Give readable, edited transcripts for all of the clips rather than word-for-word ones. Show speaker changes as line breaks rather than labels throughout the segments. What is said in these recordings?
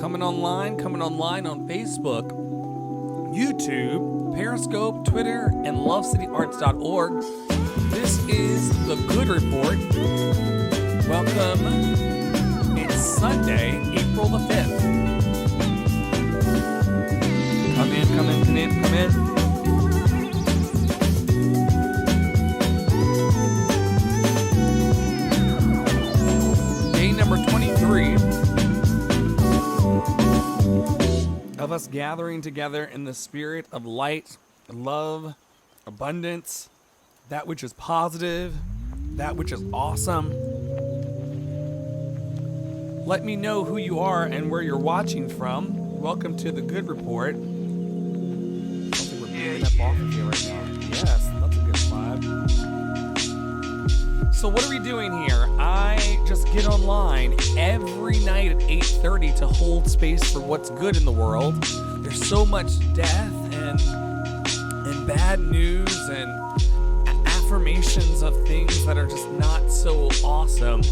Coming online on Facebook, YouTube, Periscope, Twitter, and lovecityarts.org. This is The Good Report. Welcome. It's Sunday, April the 5th. Come in. Day number 23 of us gathering together in the spirit of light, love, abundance, that which is positive, that which is awesome. Let me know who you are and where you're watching from. Welcome to The Good Report. I don't think we're beaming up off of here right now. Yes, that's a good vibe. So what are we doing here? I just get online every night at 8:30 to hold space for what's good in the world. There's so much death and bad news and affirmations of things that are just not so awesome.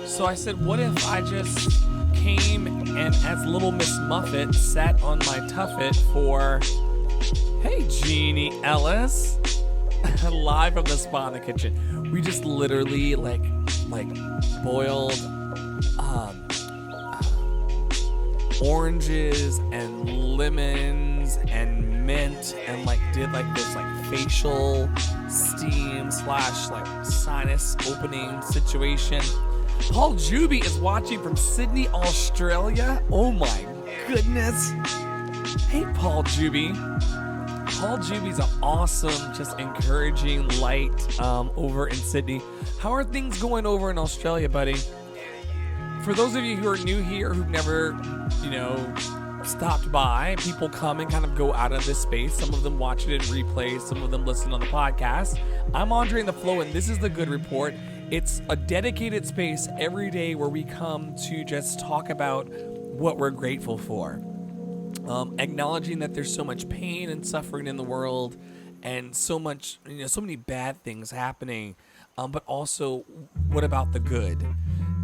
So I said, what if I just came and as Little Miss Muffet sat on my tuffet for, hey, Jeannie Ellis, live from the spa in the kitchen. We just literally like boiled oranges and lemons and mint and did this facial steam / sinus opening situation. Paul Juby is watching from Sydney, Australia. Oh my goodness. Hey, Paul Juby. Paul Juby's an awesome, just encouraging light over in Sydney. How are things going over in Australia, buddy? For those of you who are new here, who've never, stopped by, people come and kind of go out of this space. Some of them watch it in replay. Some of them listen on the podcast. I'm Andre in the Flow, and this is The Good Report. It's a dedicated space every day where we come to just talk about what we're grateful for. Acknowledging that there's so much pain and suffering in the world and so many bad things happening, but also what about the good?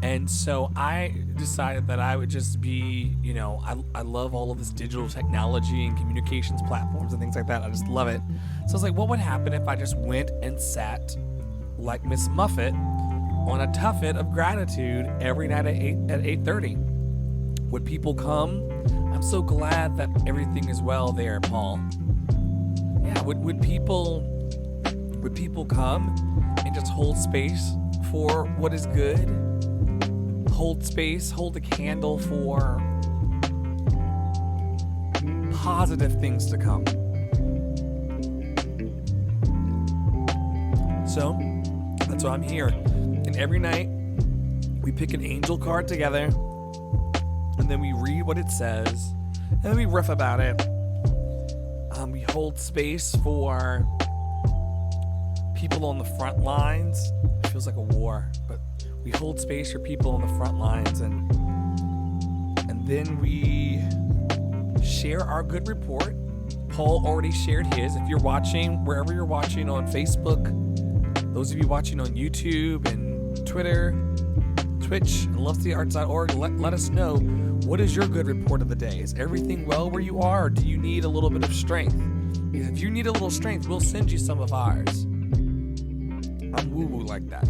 And so I decided that I would just be, I love all of this digital technology and communications platforms and things like that. I just love it. So I was like, what would happen if I just went and sat like Miss Muffet on a tuffet of gratitude every night at 8:30? Would people come? I'm so glad that everything is well there, Paul. Yeah, would people come and just hold space for what is good? Hold space, hold a candle for positive things to come. So, that's why I'm here. And every night, we pick an angel card together, and then we read what it says, and then we riff about it. We hold space for people on the front lines. It feels like a war, but we hold space for people on the front lines, and then we share our good report. Paul already shared his. If you're watching, wherever you're watching on Facebook, those of you watching on YouTube and Twitter, Twitch, and lovecityarts.org, let us know, what is your good report of the day? Is everything well where you are, or do you need a little bit of strength? Because if you need a little strength, we'll send you some of ours. I'm woo-woo like that.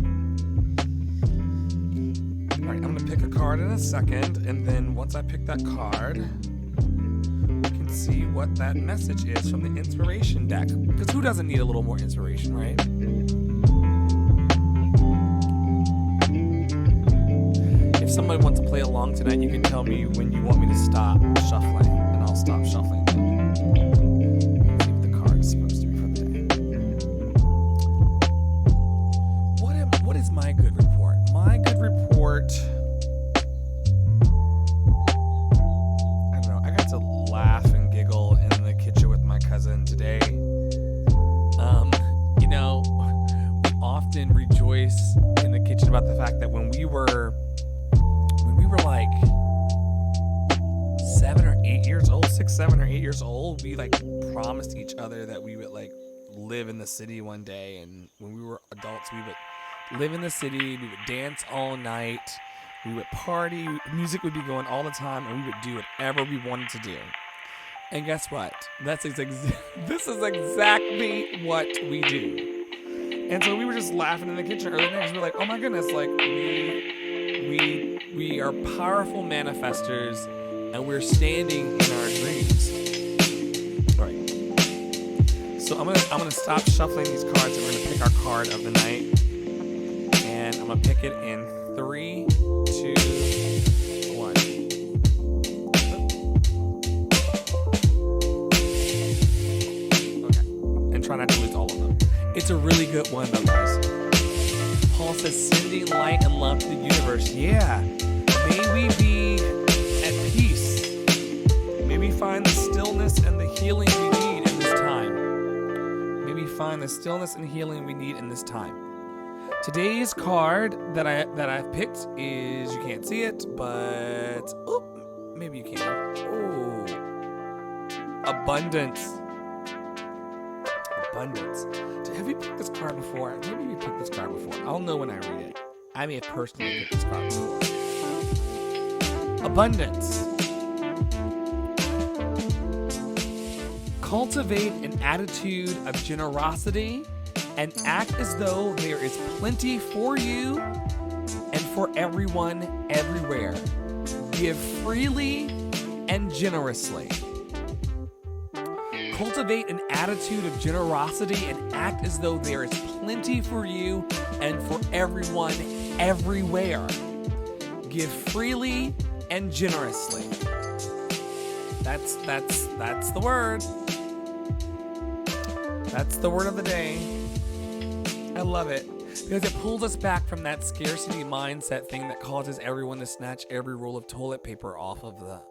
All right, I'm going to pick a card in a second, and then once I pick that card, we can see what that message is from the inspiration deck. Because who doesn't need a little more inspiration, right? If somebody wants to play along tonight, you can tell me when you want me to stop shuffling, and I'll stop shuffling. Let's see what the card is supposed to be for the day. What is my good report? My good report, I don't know, I got to laugh and giggle in the kitchen with my cousin today. We often rejoice in the kitchen about the fact that when we were like 7 or 8 years old, 6, 7 or 8 years old, we promised each other that we would live in the city one day. And when we were adults, we would live in the city. We would dance all night. We would party. Music would be going all the time, and we would do whatever we wanted to do. And guess what? This is exactly what we do. And so we were just laughing in the kitchen earlier because we were like, oh my goodness, like we are powerful manifestors, and we're standing in our dreams. Right. So I'm gonna stop shuffling these cards, and we're gonna pick our card of the night. And I'm gonna pick it in 3, 2, 1. Okay. And try not to lose all of them. It's a really good one though, guys. Paul says, sending light and love to the universe. Yeah. May we be at peace. May we find the stillness and the healing we need in this time. May we find the stillness and healing we need in this time. Today's card that I've picked is, you can't see it, but maybe you can. Oh, abundance. Abundance. Have we picked this card before? Maybe we picked this card before. I'll know when I read it. I may have personally picked this card before. Abundance. Cultivate an attitude of generosity and act as though there is plenty for you and for everyone everywhere. Give freely and generously. Cultivate an attitude of generosity and act as though there is plenty for you and for everyone everywhere. Give freely and generously. That's the word. That's the word of the day. I love it because it pulls us back from that scarcity mindset thing that causes everyone to snatch every roll of toilet paper off of the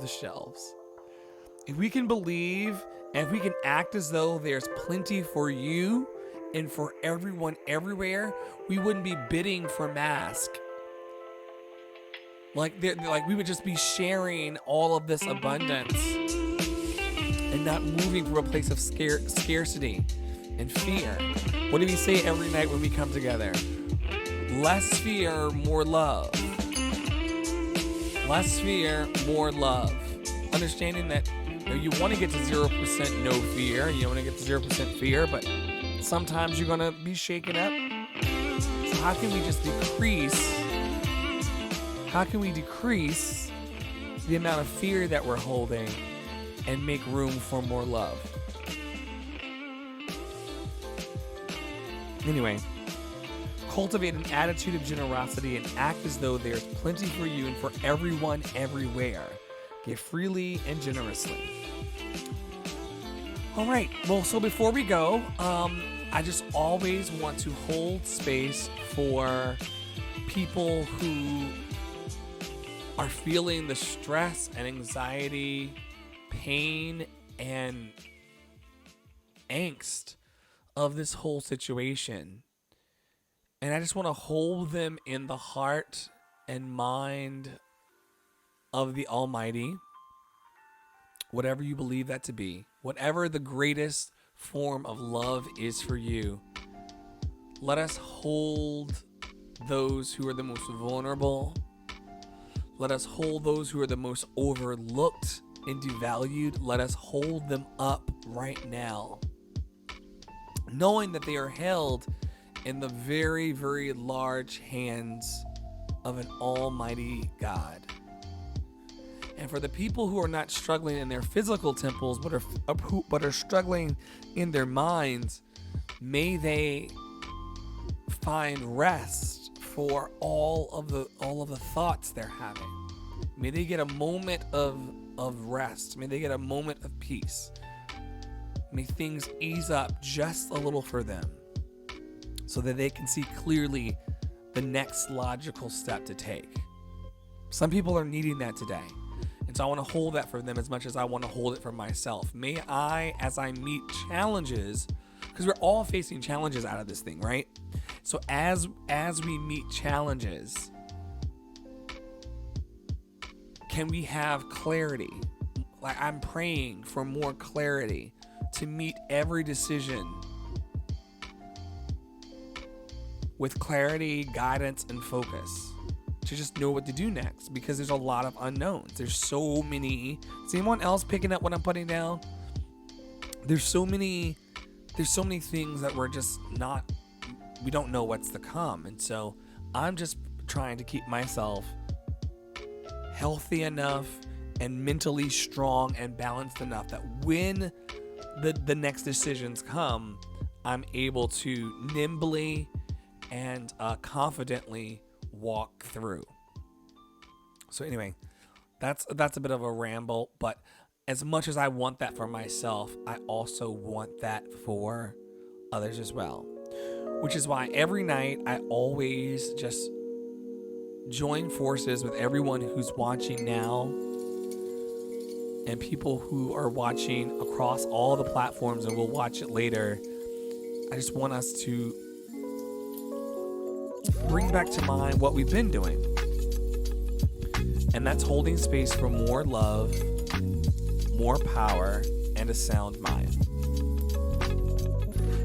shelves. If we can believe and if we can act as though there's plenty for you and for everyone everywhere, we wouldn't be bidding for masks. Like we would just be sharing all of this abundance and not moving from a place of scarcity and fear. What do we say every night when we come together? Less fear, more love. Less fear, more love. Understanding that you want to get to 0% no fear. You want to get to 0% fear, but sometimes you're going to be shaken up. So how can we just decrease? How can we decrease the amount of fear that we're holding and make room for more love? Anyway, cultivate an attitude of generosity and act as though there's plenty for you and for everyone everywhere. Give freely and generously. All right. Well, so before we go, I just always want to hold space for people who are feeling the stress and anxiety, pain, and angst of this whole situation. And I just want to hold them in the heart and mind of the Almighty, whatever you believe that to be, whatever the greatest form of love is for you. Let us hold those who are the most vulnerable. Let us hold those who are the most overlooked and devalued. Let us hold them up right now, knowing that they are held in the very, very large hands of an almighty God. And for the people who are not struggling in their physical temples, but are struggling in their minds, may they find rest for all of the thoughts they're having. May they get a moment of rest. May they get a moment of peace. May things ease up just a little for them, so that they can see clearly the next logical step to take. Some people are needing that today. And so I want to hold that for them as much as I want to hold it for myself. May I, as I meet challenges, because we're all facing challenges out of this thing, right? So as we meet challenges, can we have clarity? Like, I'm praying for more clarity to meet every decision with clarity, guidance, and focus to just know what to do next, because there's a lot of unknowns. There's so many. Is anyone else picking up what I'm putting down? There's so many things that we don't know what's to come. And so I'm just trying to keep myself healthy enough and mentally strong and balanced enough that when the next decisions come, I'm able to nimbly and confidently walk through. So anyway, that's a bit of a ramble, but as much as I want that for myself, I also want that for others as well. Which is why every night I always just join forces with everyone who's watching now and people who are watching across all the platforms and will watch it later. I just want us to bring back to mind what we've been doing. And that's holding space for more love, more power, and a sound mind.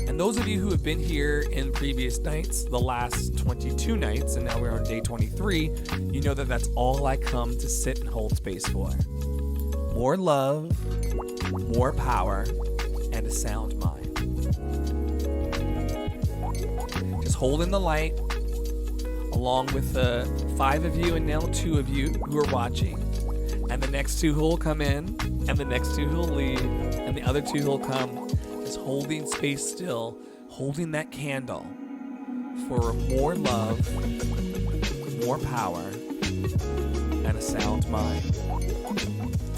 And those of you who have been here in previous nights, the last 22 nights, and now we're on day 23, you know that that's all I come to sit and hold space for. More love, more power, and a sound mind. Just holding the light, along with the 5 of you and now 2 of you who are watching, and the next 2 who will come in, and the next 2 who will leave, and the other 2 who will come, just holding space still, holding that candle for more love, more power, and a sound mind.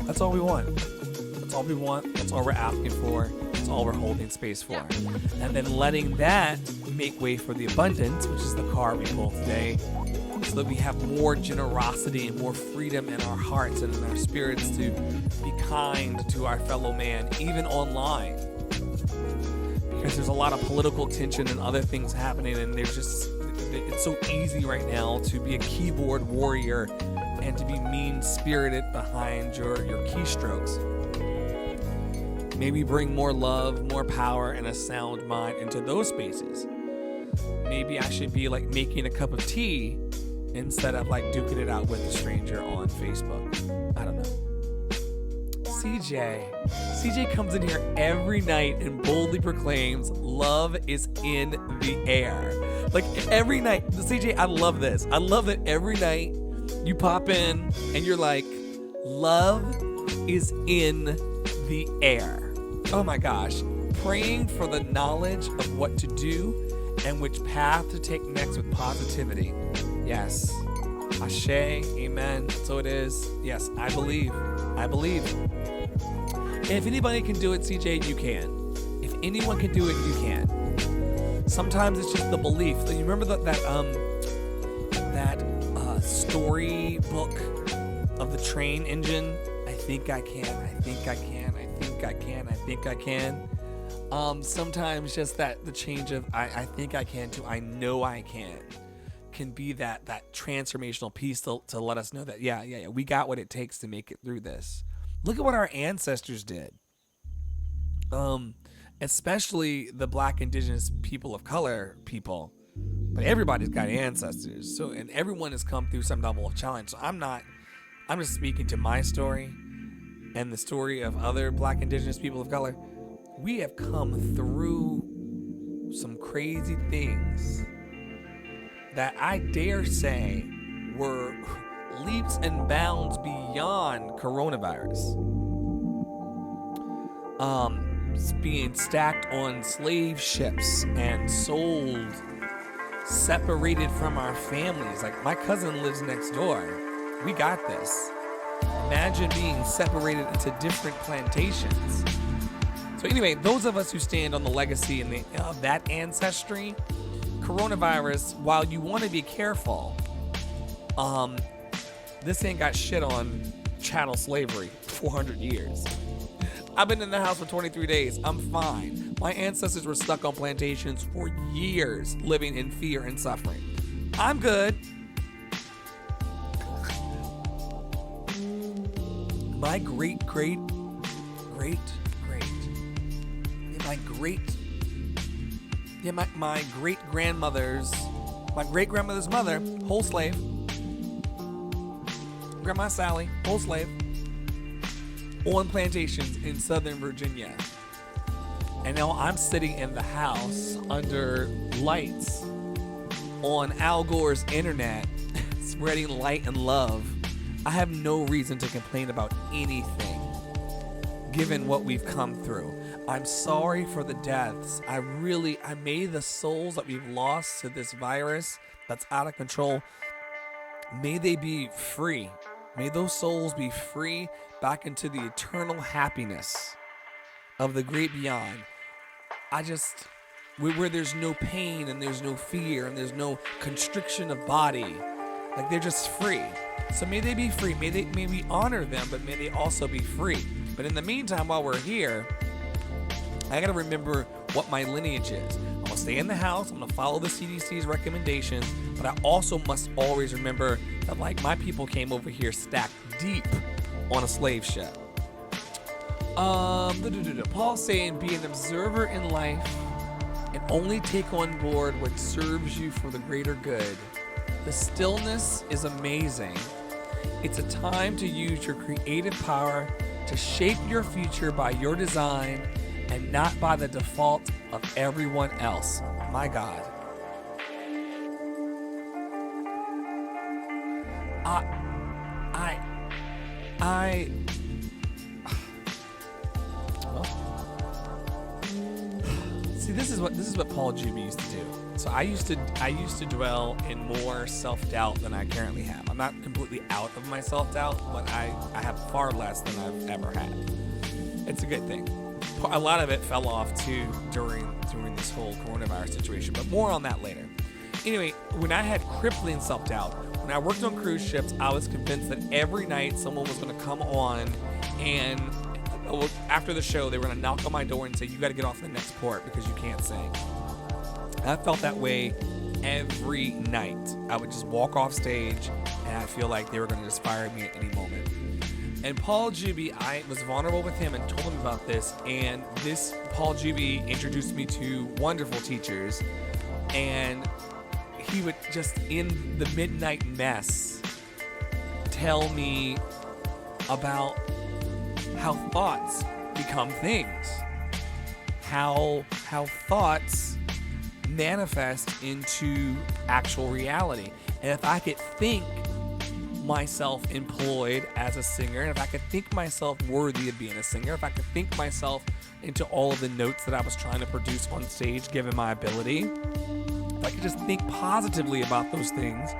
That's all we want. That's all we want. That's all we're asking for. That's all we're holding space for. And then letting that make way for the abundance, which is the card we pulled today, so that we have more generosity and more freedom in our hearts and in our spirits to be kind to our fellow man, even online. Because there's a lot of political tension and other things happening, and it's so easy right now to be a keyboard warrior and to be mean-spirited behind your keystrokes. Maybe bring more love, more power, and a sound mind into those spaces. Maybe I should be like making a cup of tea instead of like duking it out with a stranger on Facebook. I don't know. CJ comes in here every night and boldly proclaims love is in the air. Like every night, CJ, I love this. I love that every night you pop in and you're like, love is in the air. Oh my gosh. Praying for the knowledge of what to do and which path to take next with positivity. Yes. Ashe. Amen. So it is. Yes, I believe. And if anybody can do it, CJ, you can. If anyone can do it, you can. Sometimes it's just the belief. You remember that story book of the train engine? I think I can. Sometimes just the change of I think I can to I know I can be that transformational piece to let us know that yeah, we got what it takes to make it through this. Look at what our ancestors did. Especially the Black, Indigenous, people of color people. But everybody's got ancestors. So, and everyone has come through some level of challenge. So I'm just speaking to my story and the story of other Black, Indigenous people of color. We have come through some crazy things that I dare say were leaps and bounds beyond coronavirus. Being stacked on slave ships and sold, separated from our families. Like my cousin lives next door. We got this. Imagine being separated into different plantations. So anyway, those of us who stand on the legacy and that ancestry, coronavirus, while you want to be careful, this ain't got shit on chattel slavery 400 years. I've been in the house for 23 days. I'm fine. My ancestors were stuck on plantations for years, living in fear and suffering. I'm good. My my great grandmother's My great-grandmother's mother, whole slave. Grandma Sally, whole slave. On plantations in Southern Virginia. And now I'm sitting in the house under lights on Al Gore's internet, spreading light and love. I have no reason to complain about anything, given what we've come through. I'm sorry for the deaths. I may the souls that we've lost to this virus that's out of control, may they be free. May those souls be free back into the eternal happiness of the great beyond. Where there's no pain and there's no fear and there's no constriction of body, like they're just free. So may they be free. May we honor them, but may they also be free. But in the meantime, while we're here, I gotta remember what my lineage is. I'm gonna stay in the house. I'm gonna follow the CDC's recommendations, but I also must always remember that, like, my people came over here stacked deep on a slave ship. Paul's saying, be an observer in life and only take on board what serves you for the greater good. The stillness is amazing. It's a time to use your creative power to shape your future by your design and not by the default of everyone else. My God. See, this is what Paul Juby used to do. So I used to dwell in more self-doubt than I currently have. I'm not completely out of my self-doubt, but I have far less than I've ever had. It's a good thing. A lot of it fell off too during this whole coronavirus situation, but more on that later. Anyway, when I had crippling self-doubt, when I worked on cruise ships, I was convinced that every night someone was going to come on and after the show, they were going to knock on my door and say, you got to get off the next port because you can't sing. I felt that way every night. I would just walk off stage and I feel like they were going to just fire me at any moment. And Paul Juby, I was vulnerable with him and told him about this. And this Paul Juby introduced me to wonderful teachers. And he would just, in the midnight mess, tell me about how thoughts become things, how thoughts manifest into actual reality. And if I could think myself employed as a singer, and if I could think myself worthy of being a singer, if I could think myself into all of the notes that I was trying to produce on stage, given my ability, if I could just think positively about those things,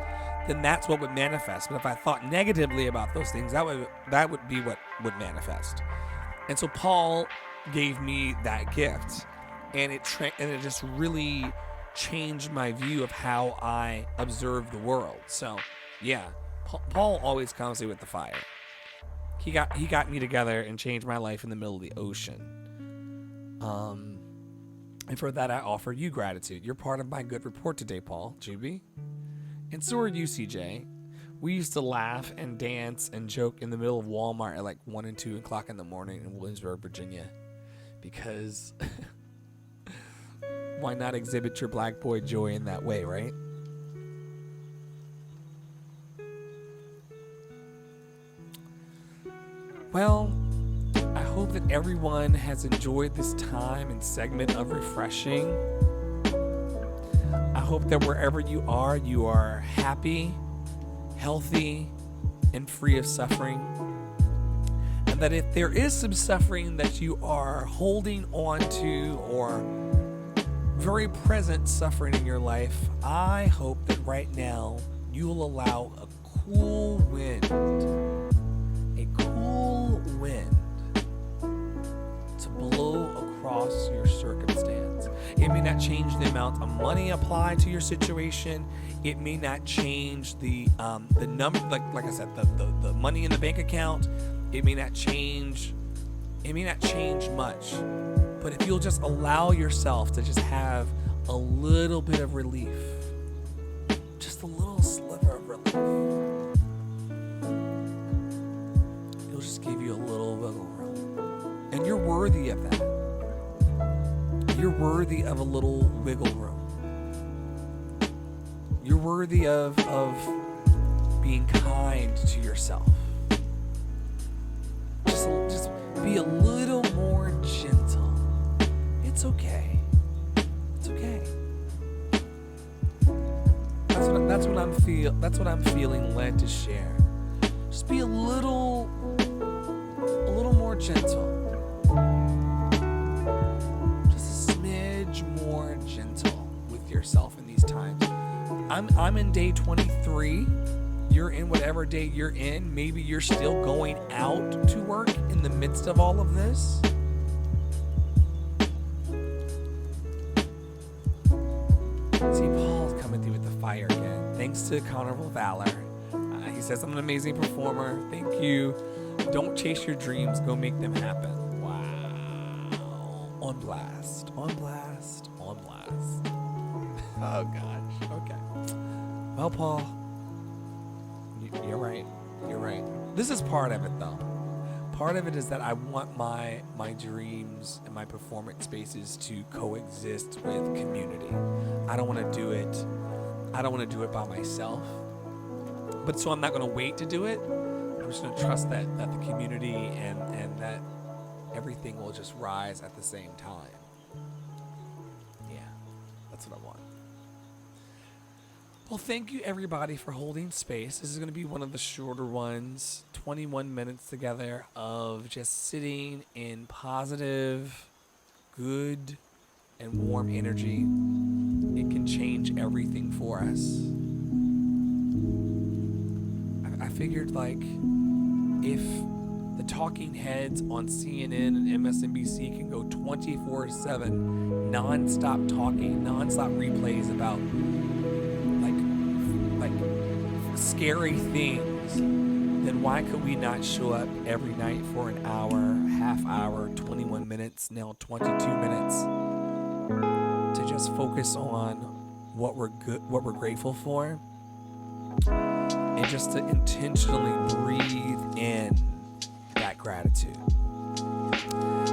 then that's what would manifest. But if I thought negatively about those things, that would be what would manifest. And so Paul gave me that gift, and it just really changed my view of how I observe the world. So, yeah, Paul always comes in with the fire. He got me together and changed my life in the middle of the ocean. And for that, I offer you gratitude. You're part of my good report today, Paul Juby. And so are you, CJ. We used to laugh and dance and joke in the middle of Walmart at like 1 and 2 o'clock in the morning in Williamsburg, Virginia. Because why not exhibit your black boy joy in that way, right? Well, I hope that everyone has enjoyed this time and segment of Refreshing. I hope that wherever you are happy, healthy, and free of suffering. And that if there is some suffering that you are holding on to or very present suffering in your life, I hope that right now you will allow a cool wind to blow across your circumstance. It may not change the amount of money applied to your situation. It may not change the number, like I said, the money in the bank account. It may not change much. But if you'll just allow yourself to just have a little bit of relief, just a little sliver of relief, it'll just give you a little wiggle room. And you're worthy of that. You're worthy of a little wiggle room. worthy of being kind to yourself. Just be a little more gentle. It's okay. It's okay. That's what I'm feeling led to share. Just be a little more gentle. Just a smidge more gentle with yourself in these times. I'm in day 23. You're in whatever day you're in. Maybe you're still going out to work in the midst of all of this. See, Paul's coming through with the fire again. Thanks to Honorable Valor. He says, I'm an amazing performer. Thank you. Don't chase your dreams. Go make them happen. Wow. On blast. On blast. On blast. Oh, gosh. Okay. Well, Paul, you're right. You're right. This is part of it, though. Part of it is that I want my dreams and my performance spaces to coexist with community. I don't want to do it. I don't want to do it by myself. But so I'm not going to wait to do it. I'm just going to trust that the community and that everything will just rise at the same time. Yeah, that's what I want. Well, thank you everybody for holding space. This is going to be one of the shorter ones, 21 minutes together of just sitting in positive, good, and warm energy. It can change everything for us. I figured, like, if the talking heads on CNN and MSNBC can go 24/7, non-stop talking, non-stop replays about like scary things, then why could we not show up every night for an hour, half hour, 21 minutes, now 22 minutes, to just focus on what we're grateful for, and just to intentionally breathe in that gratitude.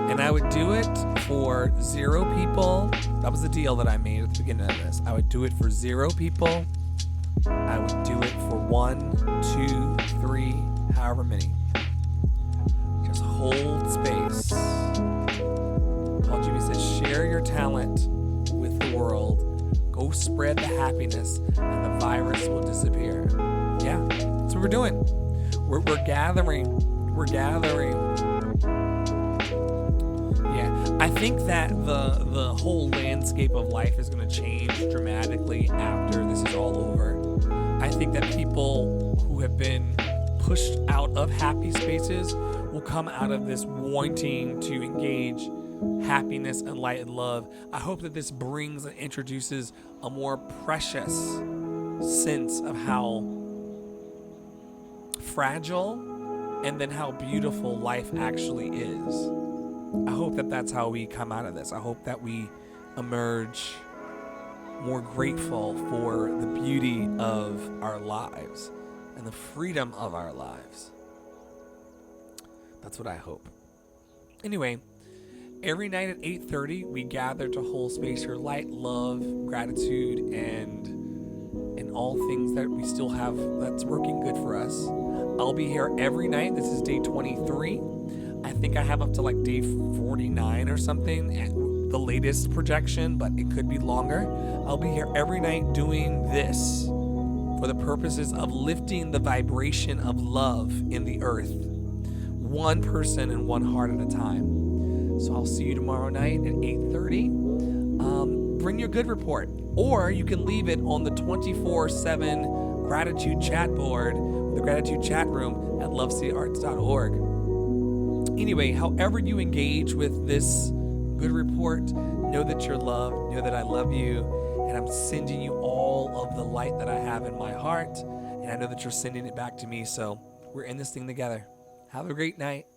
And I would do it for 0 people. That was the deal that I made at the beginning of this. I would do it for 0 people. I would do it for 1, 2, 3, however many. Just hold space. Paul Jimmy says, share your talent with the world. Go spread the happiness and the virus will disappear. Yeah, that's what we're doing. We're gathering. We're gathering. Yeah, I think that the whole landscape of life is going to change dramatically after this is all over. I think that people who have been pushed out of happy spaces will come out of this wanting to engage happiness and light and love. I hope that this brings and introduces a more precious sense of how fragile and then how beautiful life actually is. I hope that that's how we come out of this. I hope that we emerge more grateful for the beauty of our lives and the freedom of our lives. That's what I hope. Anyway, every night at 8:30, we gather to hold space for light, love, gratitude, and all things that we still have that's working good for us. I'll be here every night. This is day 23. I think I have up to like day 49 or something, the latest projection, but it could be longer. I'll be here every night doing this for the purposes of lifting the vibration of love in the earth, one person and one heart at a time. So I'll see you tomorrow night at 8:30. Bring your good report, or you can leave it on the 24/7 gratitude chat board, the gratitude chat room at lovecityarts.org. Anyway, however you engage with this good report, know that you're loved, know that I love you, and I'm sending you all of the light that I have in my heart, and I know that you're sending it back to me, so we're in this thing together. Have a great night.